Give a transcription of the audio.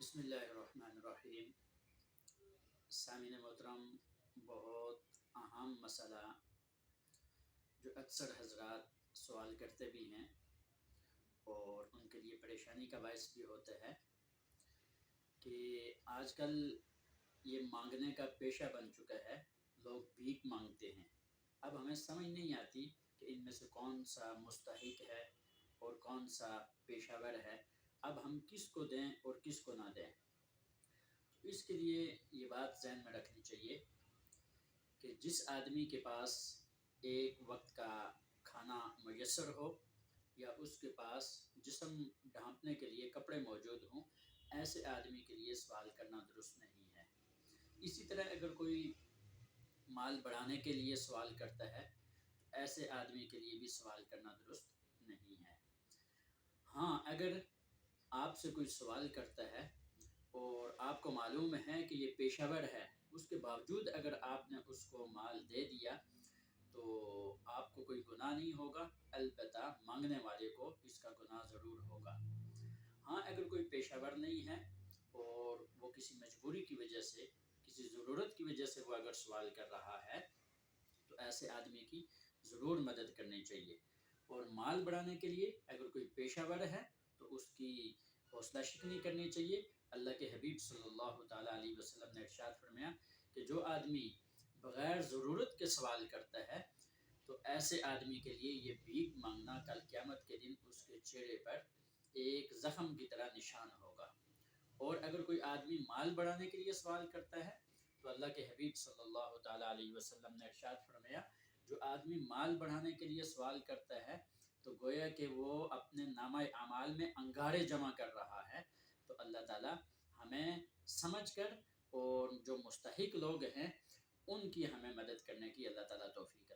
بسم اللہ الرحمن الرحیم۔ سامعین محترم، بہت اہم مسئلہ جو اکثر حضرات سوال کرتے بھی ہیں اور ان کے لیے پریشانی کا باعث بھی ہوتا ہے کہ آج کل یہ مانگنے کا پیشہ بن چکا ہے، لوگ بھیک مانگتے ہیں۔ اب ہمیں سمجھ نہیں آتی کہ ان میں سے کون سا مستحق ہے اور کون سا پیشہ ور ہے، اب ہم کس کو دیں اور کس کو نہ دیں۔ اس کے لیے یہ بات ذہن میں رکھنی چاہیے کہ جس آدمی کے پاس ایک وقت کا کھانا میسر ہو یا اس کے پاس جسم ڈھانپنے کے لیے کپڑے موجود ہوں، ایسے آدمی کے لیے سوال کرنا درست نہیں ہے۔ اسی طرح اگر کوئی مال بڑھانے کے لیے سوال کرتا ہے تو ایسے آدمی کے لیے بھی سوال کرنا درست نہیں ہے۔ ہاں، اگر آپ سے کوئی سوال کرتا ہے اور آپ کو معلوم ہے کہ یہ پیشہ ور ہے، اس کے باوجود اگر آپ نے اس کو مال دے دیا تو آپ کو کوئی گناہ نہیں ہوگا، البتہ مانگنے والے کو اس کا گناہ ضرور ہوگا۔ ہاں، اگر کوئی پیشہ ور نہیں ہے اور وہ کسی مجبوری کی وجہ سے، کسی ضرورت کی وجہ سے وہ اگر سوال کر رہا ہے تو ایسے آدمی کی ضرور مدد کرنی چاہیے۔ اور مال بڑھانے کے لیے اگر کوئی پیشہ ور ہے تو اس کی حوصلہ شکنی کرنی چاہیے۔ اللہ کے حبیب صلی اللہ تعالیٰ علیہ وسلم نے ارشاد فرمایا کہ جو آدمی بغیر ضرورت کے سوال کرتا ہے تو ایسے آدمی کے لیے یہ بھیک مانگنا کل قیامت کے دن اس کے چہرے پر ایک زخم کی طرح نشان ہوگا۔ اور اگر کوئی آدمی مال بڑھانے کے لیے سوال کرتا ہے تو اللہ کے حبیب صلی اللہ تعالیٰ علیہ وسلم نے ارشاد فرمایا جو آدمی مال بڑھانے کے لیے سوال کرتا ہے تو گویا کہ وہ اپنے نامہ اعمال میں انگارے جمع کر رہا ہے۔ تو اللہ تعالیٰ ہمیں سمجھ کر اور جو مستحق لوگ ہیں ان کی ہمیں مدد کرنے کی اللہ تعالیٰ توفیق